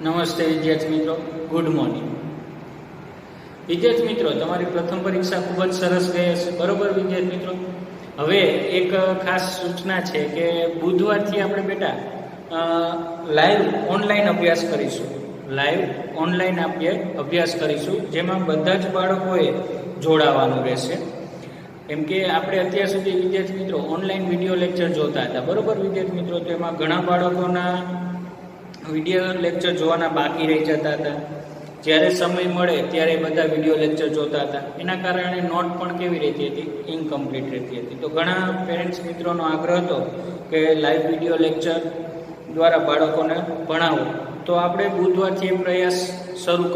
નમસ્તે વિદ્યાર્થી મિત્રો, ગુડ મોર્નિંગ. વિદ્યાર્થી મિત્રો, તમારી પ્રથમ પરીક્ષા ખૂબ જ સરસ ગઈ હશે, બરોબર વિદ્યાર્થી મિત્રો? હવે એક ખાસ સૂચના છે કે બુધવારથી આપણે બેટા લાઈવ ઓનલાઈન અભ્યાસ કરીશું. લાઈવ ઓનલાઈન આપણે અભ્યાસ કરીશું, જેમાં બધા જ બાળકોએ જોડાવાનું રહેશે. એમ કે આપણે અત્યાર સુધી વિદ્યાર્થી મિત્રો ઓનલાઈન વિડીયો લેક્ચર જોતા હતા, બરોબર વિદ્યાર્થી મિત્રો? તો એમાં ઘણા બાળકોના વિડીયો લેક્ચર જોવાના બાકી રહી જતા હતા. જ્યારે સમય મળે ત્યારે બધા વિડીયો લેક્ચર જોતા હતા. એના કારણે નોટ પણ કેવી રહેતી હતી? ઇનકમ્પ્લીટ રહેતી હતી. તો ઘણા પેરેન્ટ્સ મિત્રોનો આગ્રહ હતો કે લાઈવ વિડીયો લેક્ચર દ્વારા બાળકોને ભણાવો. તો આપણે બુધવારથી એ પ્રયાસ શરૂ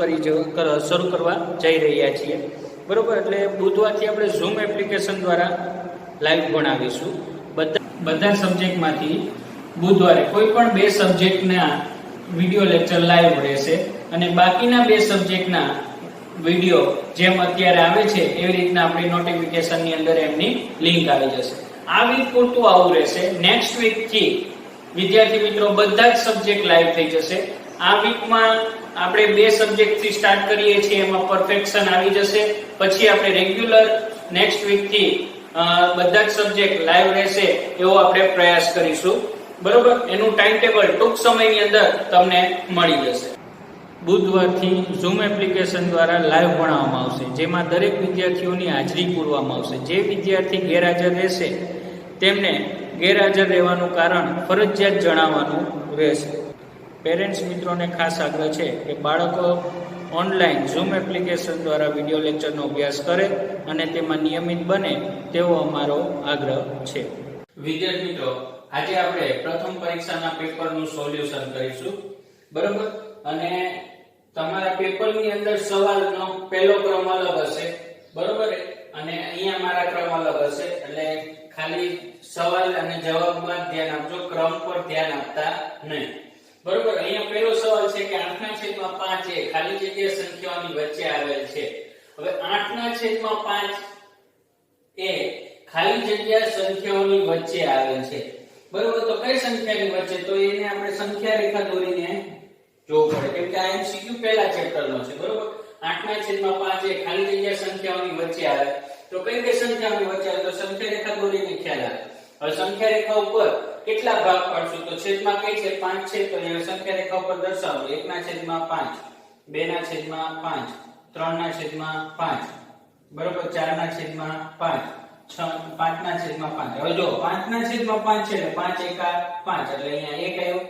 કરવા જઈ રહ્યા છીએ, બરોબર? એટલે બુધવારથી આપણે ઝૂમ એપ્લિકેશન દ્વારા લાઈવ ભણાવીશું. બધા સબ્જેક્ટમાંથી બુધવારે કોઈ પણ 2 સબ્જેક્ટના વિડીયો લેક્ચર લાઈવ રહેશે અને બાકીના 2 સબ્જેક્ટના વિડીયો જેમ અત્યારે આવે છે એવી રીતના આપણી નોટિફિકેશનની અંદર એમની લિંક આવી જશે. આ વીક પૂરતું આવું રહેશે. નેક્સ્ટ વીકથી વિદ્યાર્થી મિત્રો બધા જ સબ્જેક્ટ લાઈવ થઈ જશે. આ વીકમાં આપણે 2 સબ્જેક્ટથી સ્ટાર્ટ કરીએ છીએ, એમાં પરફેક્શન આવી જશે. પછી આપણે રેગ્યુલર નેક્સ્ટ વીકથી બધા જ સબ્જેક્ટ લાઈવ રહેશે એવો આપણે પ્રયાસ કરીશું, બરોબર? એનું ટાઈમ ટેબલ ટૂંક સમયની અંદર તમને મળી જશે. બુધવારથી ઝૂમ એપ્લિકેશન દ્વારા લાઈવ ભણાવવામાં આવશે, જેમાં દરેક વિદ્યાર્થીઓની હાજરી પૂરવામાં આવશે. જે વિદ્યાર્થી ગેરહાજર રહેશે તેમને ગેરહાજર રહેવાનું કારણ ફરજિયાત જણાવવાનું રહેશે. પેરેન્ટ્સ મિત્રોને ખાસ આગ્રહ છે કે બાળકો ઓનલાઈન ઝૂમ એપ્લિકેશન દ્વારા વિડીયો લેક્ચરનો અભ્યાસ કરે અને તેમાં નિયમિત બને તેવો અમારો આગ્રહ છે. વિદ્યાર્થી મિત્રો, આજે આપણે પ્રથમ પરીક્ષાના પેપરનું સોલ્યુશન કરીશું, બરોબર? અને તમારા પેપરની અંદર સવાલનો પહેલો ક્રમ અલગ હશે, બરોબર? અને અહીંયા મારા ક્રમ અલગ હશે, એટલે ખાલી સવાલ અને જવાબમાં ધ્યાન આપજો, ક્રમ પર ધ્યાન આપતા નહીં, બરોબર? અહીંયા પહેલો સવાલ છે કે 8/5 એ ખાલી જગ્યા સંખ્યાઓની વચ્ચે આવેલ છે. હવે 8/5 એ ખાલી જગ્યા સંખ્યાઓની વચ્ચે આવેલ છે, બરોબર? તો કઈ સંખ્યાની વચ્ચે? તો એને આપણે સંખ્યા રેખા દોરીને જોવું પડે, કેમ કે આ એમસીક્યુ પહેલા ચેપ્ટરનો છે, બરોબર? 8/5 એ ખાલી જગ્યા સંખ્યાઓની વચ્ચે આવે. તો કઈ કઈ સંખ્યાઓની વચ્ચે આવે? તો સંખ્યા રેખા દોરીને ખ્યાલ આવે. હવે સંખ્યા રેખા ઉપર કેટલા ભાગ પાડશું? તો છેદમાં કઈ છે? 5 છે, તો એને સંખ્યા રેખા ઉપર દર્શાવો. 1/5, 2/5, 3/5, બરોબર? 4/5, 5/5. હવે જો 5/5 છે એટલે 5 એકા 5, એટલે અહીંયા 1 આવ્યો.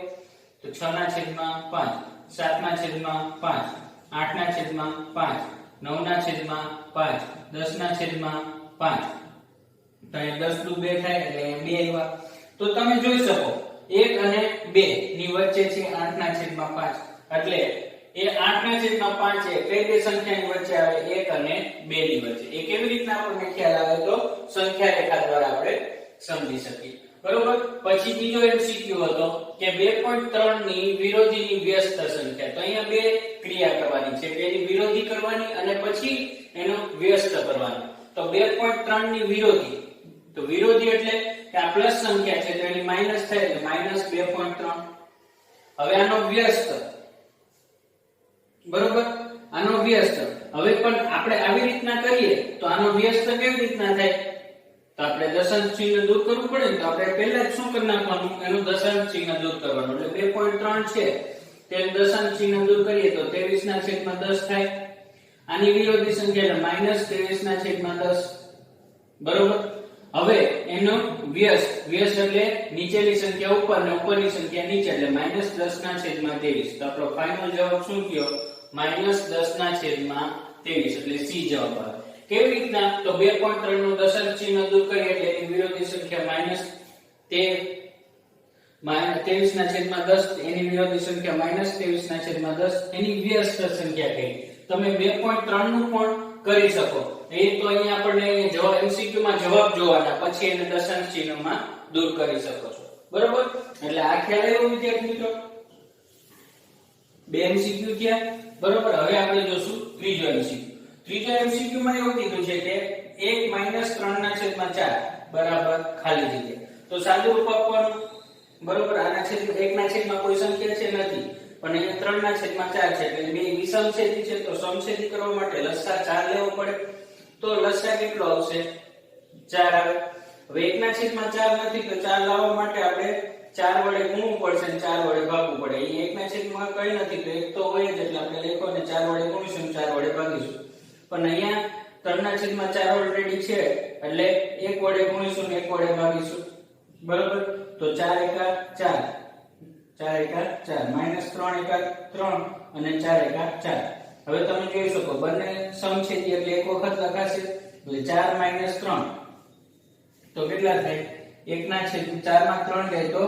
તો 6/5, 7/5, 8/5, 9/5, 10/5. તો એ 10 દુ 2 થાય એટલે 2 આવ્યા. તો તમે જોઈ શકો 1 અને 2 ની વચ્ચે છે 8/5, એટલે એ 8/5 છે કઈ બે સંખ્યાની વચ્ચે આવે? 1 અને 2 ની વચ્ચે. એ કેવી રીતના આપણને ખ્યાલ આવે? તો સંખ્યા રેખા દ્વારા આપણે સમજી શકીએ, બરોબર? પછી બીજો એમસીક્યુ હતો કે 2.3 ની વિરોધીની વ્યસ્ત સંખ્યા. તો અહીંયા 2 ક્રિયા કરવાની છે, 2 ની વિરોધી કરવાની અને પછી એનો વ્યસ્ત કરવાનો. તો 2.3 ની વિરોધી, તો વિરોધી એટલે કે આ પ્લસ સંખ્યા છે તો એની માઈનસ થાય એટલે -2.3. હવે આનો વ્યસ્ત, બરોબર? આનો વ્યસ્ત. હવે પણ આપણે આવી રીતના કરીએ તો આનો વ્યસ્ત કેવી રીતના થાય? તો આપણે દશાંશ ચિહ્ન દૂર કરવું પડે ને, તો આપણે પહેલા જ શું કરી નાખવાનું? એનું દશાંશ ચિહ્ન દૂર કરવાનું. એટલે 2.3 છે તેનું દશાંશ ચિહ્ન દૂર કરીએ તો 23/10 થાય. આની વિરોધી સંખ્યા એટલે -23/10, બરોબર? હવે એનો વ્યસ્ત એટલે નીચેની સંખ્યા ઉપર અને ઉપરની સંખ્યા નીચે, એટલે -10/23. તો આપણો ફાઇનલ જવાબ શું થયો? -10/23, એટલે સી જવાબ આવે. કેવી રીતના? તો 2.3 નું દશાંશ ચિહ્ન દૂર કરીએ એટલે એની વિરોધી સંખ્યા -23/10, એની વિરોધી સંખ્યા -23/10, એની વ્યસ્ત સંખ્યા કઈ? તમે 2.3 નું પણ કરી શકો. એ તો અહીંયા આપણને જવાબ એમસીક્યુ માં જવાબ જોવાના, પછી એને દશાંશ ચિહ્નમાં દૂર કરી શકો છો, બરોબર? એટલે આ ખ્યાલ આવ્યો વિદ્યાર્થી મિત્રો? 2 એમસીક્યુ થયા, બરોબર? હવે આપણે જોશું ત્રીજો એમસીક્યુ. ત્રીજો એમસીક્યુ માં એવું કીધું છે કે 1 - 3/4 બરાબર ખાલી જગ્યા. તો સાદું રૂપ આપવાનું, બરોબર? આના છેદમાં 1 ના છેદમાં કોઈ સંખ્યા છે નથી, પણ અહીંયા 3/4 છે એટલે બે વિષમછેદી છે તો સમછેદી કરવા માટે લસા 4 લેવો પડે તો લસા કેટલો આવશે 4 આવે હવે 1/4 નથી તો 4 લાવવા માટે આપણે 4 વડે ગુણવું પડશે અને 4 વડે ભાગવું પડે અહીં 1/4 કઈ નથી તો એક તો હોય જ એટલે આપણે લખો ને 4 વડે ગુણીશું 4 વડે ભાગીશું પણ અહીંયા 3/4 ઓલરેડી છે એટલે 1 વડે ગુણીશું ને 1 વડે ભાગીશું બરાબર તો 4 એકા 4 4 એકા 4 -3 એકા 3 અને 4 એકા 4 હવે તમે જોઈ શકો બંને સમછેદી એટલે એક વખત લખાશે એટલે 4 - 3 તો કેટલા થાય 1/4 માં 3 જાય તો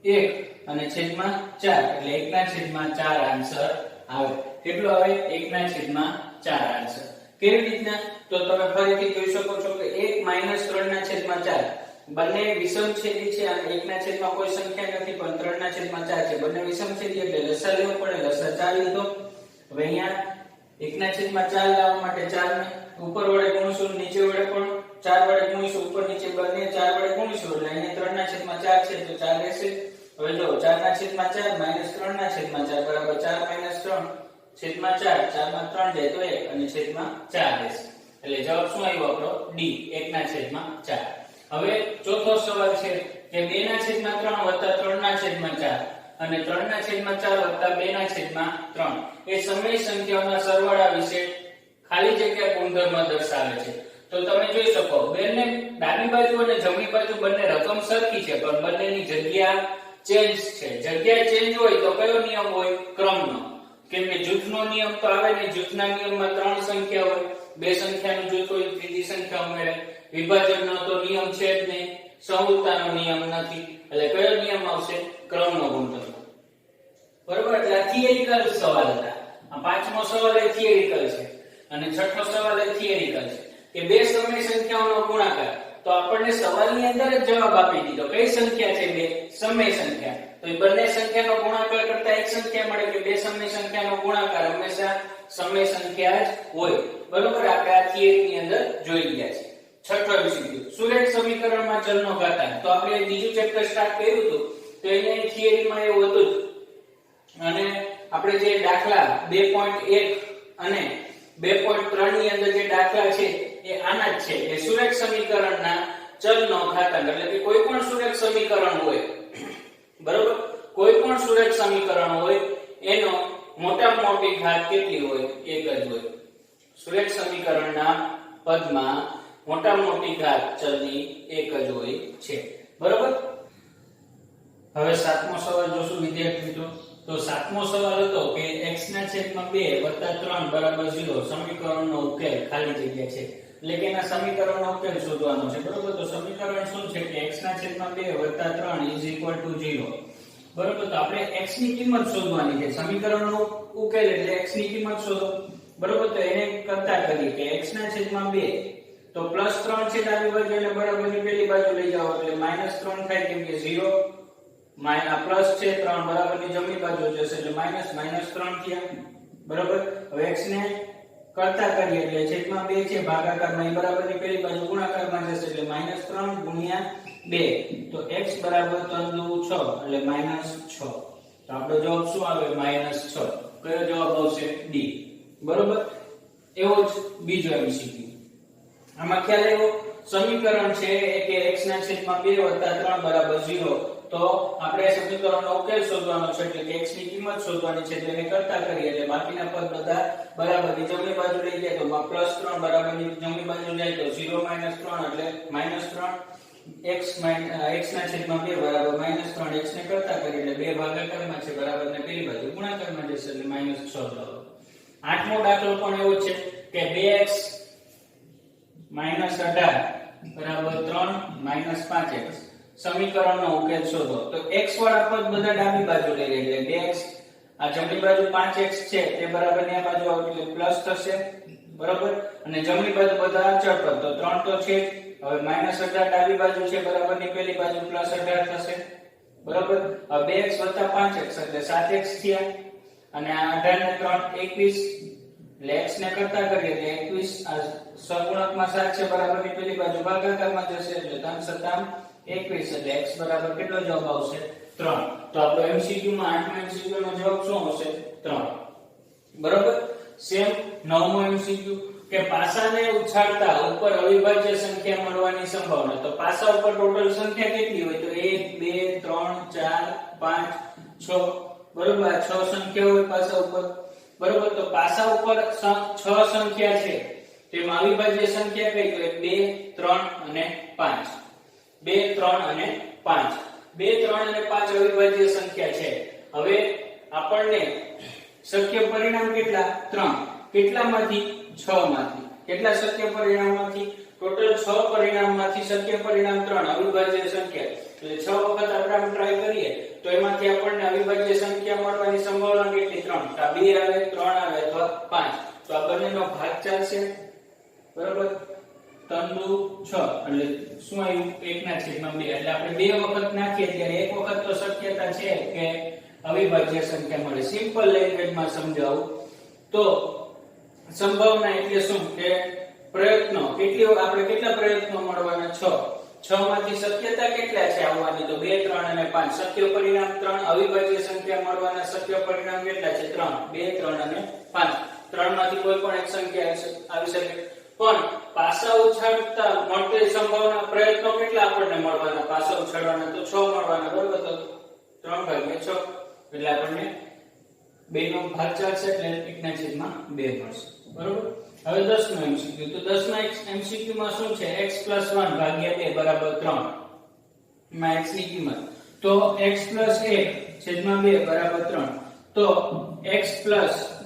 1 અને છેદમાં 4 એટલે 1/4 આન્સર આવે કેટલો આવે 1/4 આન્સર કેવી રીતના તો તમે ફરીથી જોઈ શકો છો કે 1 - 3/4 બંને વિષમછેદી છે અને 1/4 કોઈ સંખ્યા નથી પણ 3/4 છે બંને વિષમછેદી એટલે લસા લેવો પડે લસા 4 લીધો હવે અહીંયા 1/4 લાવવા માટે 4 ને ઉપર વડે ગુણીશું નીચે વડે પણ 4 વડે ગુણીશું ઉપર નીચે બંને 4 વડે ગુણીશું એટલે અહીંયા 3/4 છે તો 4 રહેશે હવે જો 4/4 -3/4 બરાબર 4 - 3 છેદમાં 4 4 માં 3 જાય તો 1 અને છેદમાં 4 રહેશે એટલે જવાબ શું આવ્યો આપણો ડી 1/4 હવે ચોથો સવાલ છે કે 2/3 + 3/4 અને 3/4 + 2/3 એ સમય સંખ્યાઓના સરવાળા વિશે ખાલી જગ્યા ગુણધર્મ દર્શાવે છે તો તમે જોઈ શકો બંને ડાબી બાજુ અને જમણી બાજુ બંને રકમ સરખી છે પણ બંનેની જગ્યા ચેન્જ છે જગ્યા ચેન્જ હોય તો કયો નિયમ હોય ક્રમનો કેમ કે જૂથનો નિયમ તો આવે ને જૂથના નિયમમાં 3 સંખ્યા હોય બે સંખ્યાનું જૂથ હોય ત્રીજી સંખ્યા ઉમેરે વિભાજનનો તો નિયમ છે જ નહીં સમૂહતાનો નિયમ નથી એટલે કયો નિયમ આવશે ક્રમનો ગુણધર્મ બરોબર એટલે આ થિયરિકલ સવાલ હતા આ પાંચમો સવાલ એ થિયરિકલ છે અને છઠ્ઠો સવાલ એ થિયરિકલ છે કે બે સમય સંખ્યાઓનો ગુણાકાર તો આપણને સવાલની અંદર જ જવાબ આપી દીધો કઈ સંખ્યા છે બે સમય સંખ્યા તો એ બંને સંખ્યાનો ગુણાકાર કરતા એક સંખ્યા મળે કે બે સમય સંખ્યાનો ગુણાકાર હંમેશા સમય સંખ્યા જ હોય બરોબર આપણે આ થિયરીની અંદર જોઈ ગયા છે છઠ્ઠો MCQ સુરેખ સમીકરણમાં ચલનો ઘાતાંક તો આપણે બીજું ચેપ્ટર સ્ટાર્ટ કર્યું હતું તો એને થિયરીમાં એવું હતું અને આપણે જે દાખલા 2.1 અને 2.3 ની અંદર જે દાખલા છે એ આના જ છે એ સુરેખ સમીકરણના ચલનો ઘાતાંક એટલે કે કોઈ પણ સુરેખ સમીકરણ હોય બરોબર કોઈ પણ સુરેખ સમીકરણ હોય એનો મોટામાં મોટી ઘાત કેટલી હોય એક જ હોય સુરેખ સમીકરણના પદમાં મોટામાં મોટી ઘાત ચલની એક જ હોય છે બરોબર હવે સાતમો સવાલ જોશું વિદ્યાર્થી મિત્રો તો સાતમો સવાલ હતો કે x/2 + 3 = 0 સમીકરણનો ઉકેલ ખાલી જગ્યા છે એટલે કે એના સમીકરણનો ઉકેલ શોધવાનો છે બરોબર તો સમીકરણ શું છે કે x/2 + 3 = 0 બરોબર તો આપણે x ની કિંમત શોધવાની છે સમીકરણનો ઉકેલ એટલે x ની કિંમત શોધો બરોબર તો એને કરતા કરીએ કે x/2 તો +3 છે ડાબી બાજુ અને બરાબરની પેલી બાજુ લઈ જાઓ એટલે -3 થાય કેમ કે 0 પ્લસ છે 3 બરાબરની જમણી બાજુ જશે એટલે -3 થયા બરોબર હવે x ને કરતા કરીએ એટલે છેદમાં 2 છે ભાગાકારમાં એ બરાબરની પેલી બાજુ ગુણાકારમાં જશે એટલે -3 * 2 તો x = 3 × 6 એટલે -6 તો આપણો જવાબ શું આવે -6 કયો જવાબ આવશે ડી બરોબર એવો જ બીજો MCQ આમાં ખ્યાલ આવ્યો સમીકરણ છે કે x/2 + 3 = 0 તો આપણે સમીકરણનો ઉકેલ શોધવાનો છે એટલે કે x ની કિંમત શોધવાની છે તેને કરતા કરીએ એટલે બાકીના પદ બધા બરાબરની જમણી બાજુ લઈ જાય તો +3 બરાબરની જમણી બાજુ જાય તો 0 - 3 એટલે -3 x/2 બરાબર -3 x ને કરતા કરીએ એટલે 2 ભાગાકારમાં છે બરાબરને પેલી બાજુ ગુણાકારમાં જશે એટલે -6 થશે આઠમો દાખલો પણ એવો છે કે 2x - 18 બરાબર 3 - 5x સમીકરણનો ઉકેલ શોધો તો x વાળા પદ બધા ડાબી બાજુ લઈ લે એટલે 2x આ જમણી બાજુ 5x છે તે બરાબરની આ બાજુ આવે એટલે પ્લસ થશે બરાબર અને જમણી બાજુ બધા અચળ પદ તો 3 તો છે હવે -18 ડાબી બાજુ છે બરાબરની પેલી બાજુ +18 થશે બરાબર હવે 2x + 5x એટલે 7x થયા અને આ 18 ને 3 21 એટલે x ને કરતા કરીએ એટલે 21 આ સહગુણકમાં 7 છે બરાબરની પેલી બાજુ ભાગાકારમાં જશે એટલે 3 × 7 = 21 એટલે x બરાબર કેટલો જવાબ આવશે 3 તો આપણો MCQ માં 8મા MCQ નો જવાબ શું હશે 3 બરોબર સેમ 9મો MCQ કે પાસાને ઉછાળતા ઉપર અવિભાજ્ય સંખ્યા મળવાની સંભાવના તો પાસા ઉપર ટોટલ સંખ્યા કેટલી હોય તો 1 2 3 4 5 6 બરોબર આ 6 સંખ્યા હોય પાસા ઉપર બરોબર તો પાસા ઉપર 6 સંખ્યા છે તેમાં અવિભાજ્ય સંખ્યા કઈ તો 2 3 અને 5 2 3 અને 5 2 3 અને 5 અવિભાજ્ય સંખ્યા છે હવે આપણને શક્ય પરિણામ કેટલા 3 કેટલામાંથી 6 માંથી કેટલા શક્ય પરિણામમાંથી ટોટલ 6 પરિણામમાંથી શક્ય પરિણામ 3 અવિભાજ્ય સંખ્યા એટલે 6 વખત આપણે ટ્રાય કરીએ તો એમાંથી આપણને અવિભાજ્ય સંખ્યા મળવાની સંભાવના કેટલી 3 તો 2 આવે 3 આવે અથવા 5 તો આ બંનેનો ભાગ ચાલશે બરોબર 3 દુ 6 એટલે શું આવ્યું 1/2 એટલે આપણે 2 વખત નાખીએ ત્યારે એક વખત તો શક્યતા છે કે અવિભાજ્ય સંખ્યા મળે સિમ્પલ લેંગ્વેજમાં સમજાવું તો સંભાવના એટલે શું કે પ્રયત્નો આપણે કેટલા પ્રયત્નો મળવાના 6 માંથી શક્યતા કેટલા છે આવવાની તો 2 3 અને 5 શક્ય પરિણામ 3 અવિભાજ્ય સંખ્યા મળવાના શક્ય પરિણામ કેટલા છે 3 2 3 અને 5 3 માંથી કોઈ પણ એક સંખ્યા આવી શકે પણ પાસા ઉછાળતા મળતી સંભાવના પ્રયત્નો કેટલા આપણને મળવાના પાસા ઉછાળવાના તો 6 મળવાના બરોબર તો 3/6 એટલે આપણને 2 નો ભાગ ચાલશે એટલે 1/2 મળશે બરોબર હવે 10નો MCQ તો 10ના MCQ માં શું છે x + 1 ભાગ્યા 2 3 માં x ની કિંમત તો x + 1 છેદમાં 2 3 તો x +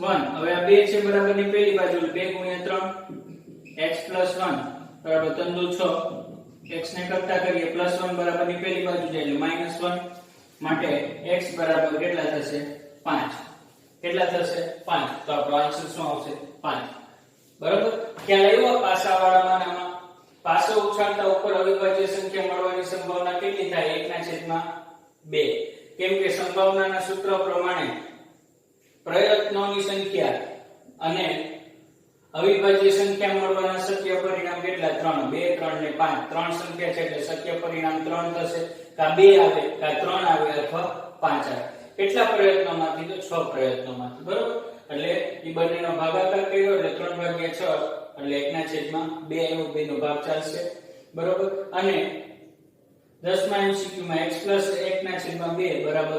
1 હવે આ 2 છે બરાબરની પહેલી બાજુ 2 * 3 x + 1 બરાબર 3 દુ 6 x ને કરતા કરીએ +1 બરાબરની પહેલી બાજુ જાય એટલે -1 માટે x બરાબર કેટલા થશે 5 કેટલા થશે 5 તો આપણો આન્સર શું આવશે 5 બરાબર ખ્યાલ આવ્યો પાસાવાળામાં પાસો ઉછાળતા ઉપર અવિભાજ્ય સંખ્યા મળવાની સંભાવના કેટલી થાય 1/2 કેમ કે સંભાવનાના સૂત્ર પ્રમાણે પ્રયત્નોની સંખ્યા અને અવિભાજ્ય સંખ્યા મળવાના શક્ય પરિણામ કેટલા 3 2 3 ને 5 ત્રણ સંખ્યા છે એટલે શક્ય પરિણામ 3 થશે કા 2 આવે કા 3 આવે અથવા 5 આવે કેટલા પ્રયત્નોમાંથી તો 6 પ્રયત્નોમાંથી બરોબર એટલે ઈ બંનેનો ભાગાકાર કર્યો એટલે 3/6 એટલે 1/2 આવ્યો 2 નો ભાગ ચાલશે બરોબર અને 10મા MCQ માં x + 1/2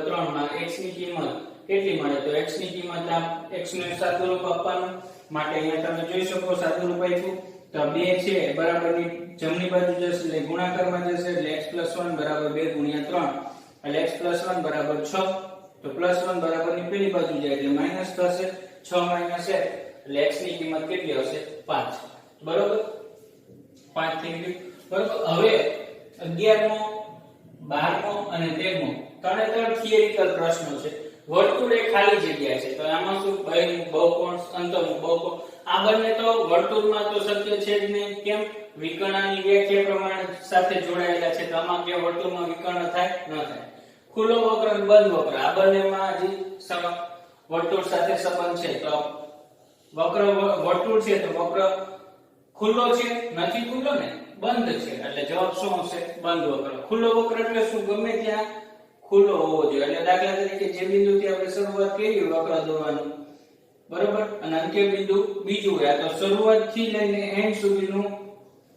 3 માં x ની કિંમત કેટલી મળે તો x ની કિંમત આ x નું સાદું રૂપ આપવાનું માટે અહીંયા તમે જોઈ શકો સાદું રૂપ આપ્યું તો 2 છે બરાબરની જમણી બાજુ જશે એટલે ગુણાકારમાં જશે એટલે x + 1 2 * 3 એટલે x + 1 6 તો +1 બરાબરની પેલી બાજુ જાય એટલે માઈનસ થશે 6 - 1 એટલે x ની કિંમત કેટલી હશે 5 બરોબર 5 થઈ ગયું બરોબર હવે 11મો 12મો અને 13મો ત્રણે થિયરિકલ પ્રશ્નો છે વર્તુળ એ ખાલી જગ્યા છે તો આમાં શું બહિર્મુખ બહુકોણ અંતર્મુખ બહુકોણ આ બંને તો વર્તુળમાં તો શક્ય છે જ નહીં કેમ વિકર્ણની વ્યાખ્યા પ્રમાણે સાથે જોડાયેલા છે તો આમાં કે વર્તુળમાં વિકર્ણ થાય ન થાય ખુલ્લો વક્ર અને બંધ વક્ર આ બંનેમાં હજી વર્તુળ સાથે સંબંધ છે તો વર્તુળ છે તો વક્ર ખુલ્લો છે નથી ખુલ્લો ને બંધ છે એટલે જવાબ શું આવશે બંધ વક્ર ખુલ્લો વક્ર એટલે શું ગમે ત્યાં ખુલ્લો હોવો જોઈએ એટલે દાખલા તરીકે જે બિંદુથી આપણે શરૂઆત કરી વક્ર દોરવાનું બરોબર અને અંત્ય બિંદુ બીજું હોય તો શરૂઆત થી લઈને એન્ડ સુધીનું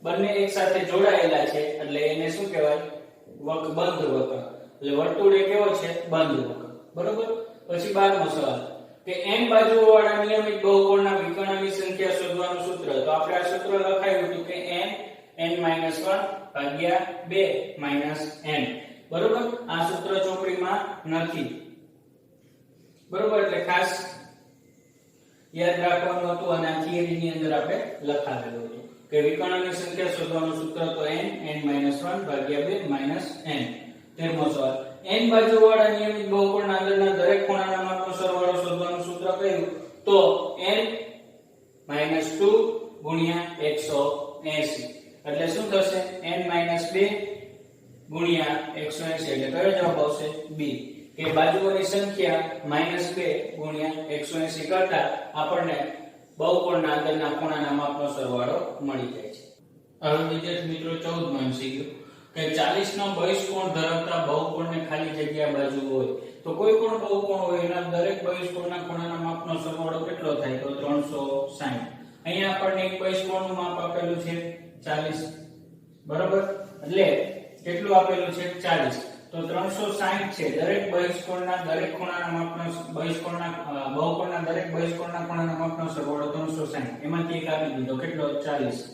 બંને એક સાથે જોડાયેલા છે એટલે એને શું કહેવાય બંધ વક્ર એટલે વર્તુળ એ કેવો છે બંધ વક્ર બરોબર પછી 12મો સવાલ કે n બાજુઓવાળા નિયમિત બહુકોણના વિકર્ણની સંખ્યા શોધવાનું સૂત્ર તો આપણે આ સૂત્ર લખાયું હતું કે n - 1 ભાગ્યા 2 - n બરોબર આ સૂત્ર ચોપડીમાં નથી બરોબર એટલે ખાસ યાદ રાખવાનું હતું અને આ થિયરીની અંદર આપણે લખાવેલું હતું કે વિકર્ણની સંખ્યા શોધવાનું સૂત્ર તો n - 1 ભાગ્યા 2 - n 13મો સવાલ n બાજુવાળા નિયમિત બહુકોણના અંદરના દરેક ખૂણાના માપનો સરવાળો શોધવાનું સૂત્ર કયું તો n - 2 ગુણ્યા 180 એટલે શું થશે n - 2 ગુણ્યા 180 એટલે કયો જવાબ આવશે b કે બાજુઓની સંખ્યા -2 ગુણ્યા 180 કરતા આપણને બહુકોણના અંદરના ખૂણાના માપનો સરવાળો મળી જાય છે હવે વિદ્યાર્થી મિત્રો 14મો MCQ કે 40 નો બહિષ્કોણ ધરાવતા બહુકોણને ખાલી જગ્યા બાજુ હોય તો કોઈ પણ બહુકોણ હોય એના દરેક બહિષ્કોણના ખૂણાના માપનો સરવાળો કેટલો થાય તો 360. અહીંયા આપણને એક બહિષ્કોણનું માપ આપેલું છે 40, બરોબર, એટલે કેટલું આપેલું છે 40, તો 360 છે દરેક બહિષ્કોણના દરેક ખૂણાના માપનો બહુકોણના દરેક બહિષ્કોણના ખૂણાના માપનો સરવાળો 360. એમાંથી એક આપી દીધો કેટલો 40,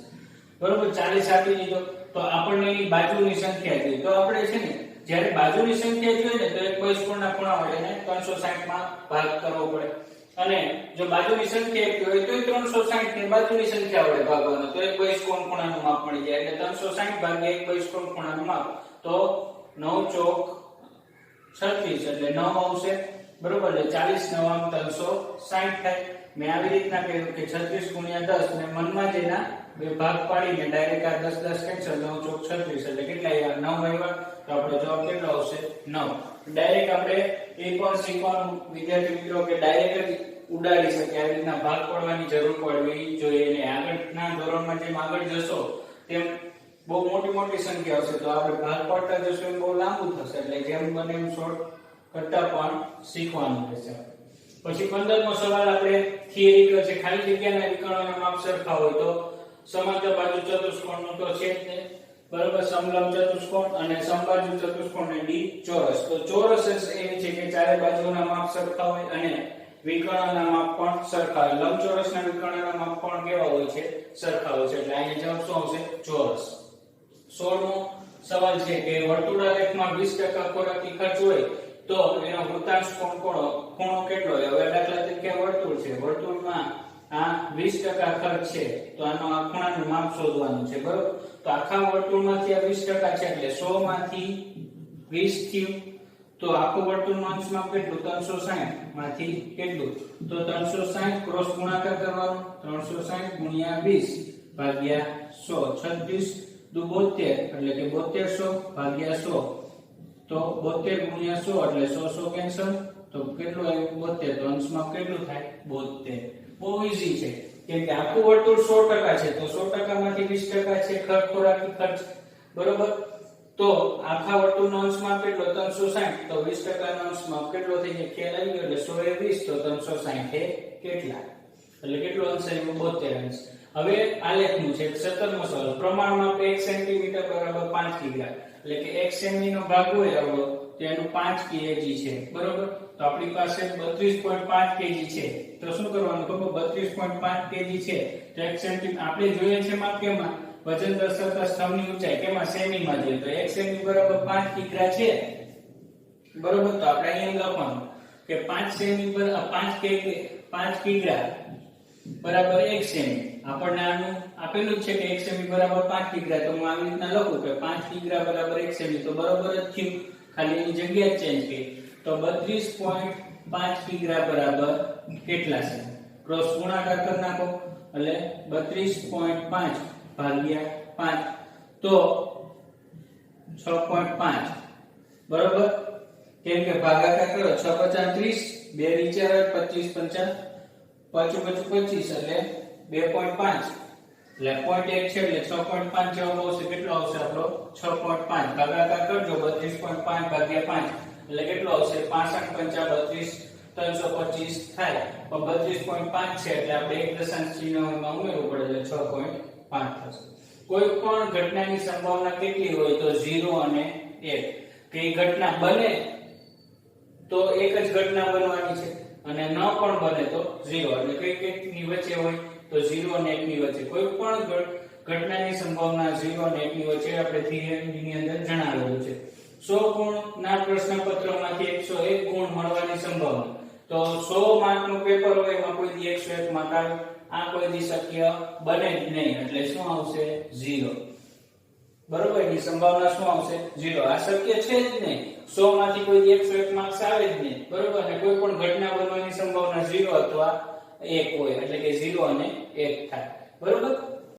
બરોબર, 40 આપી દીધો તો આપણને એની બાજુની સંખ્યા જોઈએ તો આપણે છે ને જ્યારે બાજુની સંખ્યા જોઈએ ને તો એક બહિષ્કોણના ખૂણા વડે એને 360 માં ભાગ કરવો પડે અને જો બાજુની સંખ્યા એક હોય તો 360 ને બાજુની સંખ્યા વડે ભાગવાનો તો એક બહિષ્કોણ ખૂણાનું માપ મળી જાય એટલે 360 ભાગ્યા એક બહિષ્કોણ ખૂણાનું માપ તો 9 ચોક 36 એટલે 9 આવશે, બરોબર, એટલે 40 9 360 થાય. મેં આવી રીતના કહ્યું કે 36 ગુણ્યા 10 ને મનમાં જ એના બે ભાગ પાડીને ડાયરેક્ટ આ 10 10 કેન્સલ 9 ચોક 36 એટલે કેટલા આવ્યા 9 આવ્યા તો આપણો જવાબ કેટલો આવશે 9. ડાયરેક્ટ આપણે એ પણ શીખવાનું વિદ્યાર્થી મિત્રો કે ડાયરેક્ટ જ ઉડાડી શકે આવી રીતના ભાગ પાડવાની જરૂર પડવી જોઈએ ને આગળના ધોરણમાં જેમ આગળ જશો તેમ બહુ મોટી મોટી સંખ્યા હશે તો આપણે ભાગ પાડતા જશું એમ બહુ લાંબુ થશે એટલે જેમ બને એમ શોર્ટ કરતા પણ શીખવાનું રહેશે. પછી 15મો સવાલ આપણે થિયરિકલ છે ખાલી જગ્યાના વિકર્ણોના માપ સરખા હોય તો સમાંતર બાજુ ચતુષ્કોણનું તો છે જ ને, બરોબર, સમલંબ ચતુષ્કોણ અને સમબાજુ ચતુષ્કોણ ને ડી ચોરસ તો ચોરસ એવી છે કે ચારે બાજુના માપ સરખા હોય અને વિકર્ણના માપ પણ સરખા હોય. લંબચોરસના વિકર્ણના માપ પણ કેવા હોય છે સરખા હોય છે એટલે અહીંયા જવાબ શું આવશે ચોરસ. 16મો સવાલ છે કે વર્તુળાલેખમાં 20% ખોરાકી ખર્ચ હોય તો એનો વૃત્તાંશ ખૂણો કેટલો હોય. હવે દાખલા તરીકે વર્તુળ છે, વર્તુળમાં આ 20% ખર્ચ છે તો આનો આ ખૂણાનું માપ શોધવાનું છે, બરોબર, તો આખા વર્તુળમાંથી આ 20% છે એટલે 100 માંથી 20 થયું તો આખું વર્તુળનું અંશ માપ કેટલું 360 માંથી કેટલું તો 360 ક્રોસ ગુણાકાર કરવાનો 360 ગુણ્યા 20 ભાગ્યા 100 36 દુ 72 એટલે કે 7200 ભાગ્યા 100 તો 72 ગુણ્યા 100 એટલે 100 કેન્સલ તો કેટલું આવ્યું 72 તો અંશ માપ કેટલું થાય 72. બહુ ઈઝી છે કેમ કે આખું વર્તુળ 100% છે તો 100% માંથી 20% છે ખોરાકી ખર્ચ, બરોબર, તો આખા વર્તુળનો અંશ માપ કેટલો 360 તો 20% નો અંશ માપ કેટલો થઈ જાય ખ્યાલ આવી ગયો એટલે 100 એ 20 તો 360 એ કેટલા એટલે કેટલો અંશ આવ્યો 72 અંશ. હવે આલેખનું છે 17મો સવાલ પ્રમાણ માપ 1 સેન્ટીમીટર બરાબર 5 કિગ્રા એટલે કે 1 સેમી નો ભાગ હોય આવડો તેનું 5 kg છે, બરોબર, તો આપણી પાસે 32.5 kg છે તો શું કરવાનું ખબર 32.5 kg છે તો 1 સેમી આપણે જોઈએ છે માપ કેમાં વજન દર્શાવતા સ્તંભની ઊંચાઈ કેમાં સેમીમાં જોઈએ તો 1 સેમી બરાબર 5 કિગ્રા છે, બરોબર, તો આપણે અહીંયા લખવાનું કે 5 સેમી બરાબર 5 કિગ્રા બરાબર 1 સેમી. આપણને આનું આપેલું છે કે 1 સેમી બરાબર 5 કિગ્રા તો હું આવી રીતના લખું કે 5 કિગ્રા બરાબર 1 સેમી તો બરાબર જ થયું ખાલી એની જગ્યા ચેન્જ કરી તો 32.5 કિગ્રા બરાબર કેટલા છે ક્રોસ ગુણાકાર કરી નાખો એટલે 32.5 ભાગ્યા 5 તો 6.5, બરોબર, કેમ કે ભાગાકાર કરો 6 5 30 2 વિચાર 25 5 25 એટલે 2.5 એટલે 0.1 છે એટલે 6.5 જવાબ આવશે કેટલો આવશે આપણો 6.5 ભાગાકાર કરજો 32.5 ભાગ્યા 5 એટલે કેટલો આવશે 65 35 325 થાય પણ 32.5 છે એટલે આપણે એક દશાંશ ચિહ્નમાં ઉમેરવું પડે એટલે 6.5 થશે. કોઈ પણ ઘટનાની સંભાવના કેટલી હોય તો 0 અને 1 કે ઘટના બને તો એક જ ઘટના બનવાની છે અને ન પણ બને તો 0 એટલે કઈ ની વચ્ચે હોય તો 0 અને 1 ની વચ્ચે કોઈ પણ ઘટનાની સંભાવના 0 અને 1 ની વચ્ચે આપણે થિયરીની અંદર જણાવેલું છે. 100 ગુણના પ્રશ્નપત્રમાંથી 101 ગુણ મળવાની સંભાવના તો 100 માર્કનું પેપર હોય એમાં કોઈ દી 101 માર્ક આવે આ કોઈ દી શક્ય બને જ નહીં એટલે શું આવશે 0, બરોબર, એની સંભાવના શું આવશે 0. આ શક્ય છે જ નહીં 100 માંથી કોઈ દી 101 માર્ક્સ આવે જ નહીં, બરોબર, અને કોઈ પણ ઘટના બનવાની સંભાવના 0 અથવા 1 હોય એટલે કે 0 અને 1 થાય, બરોબર.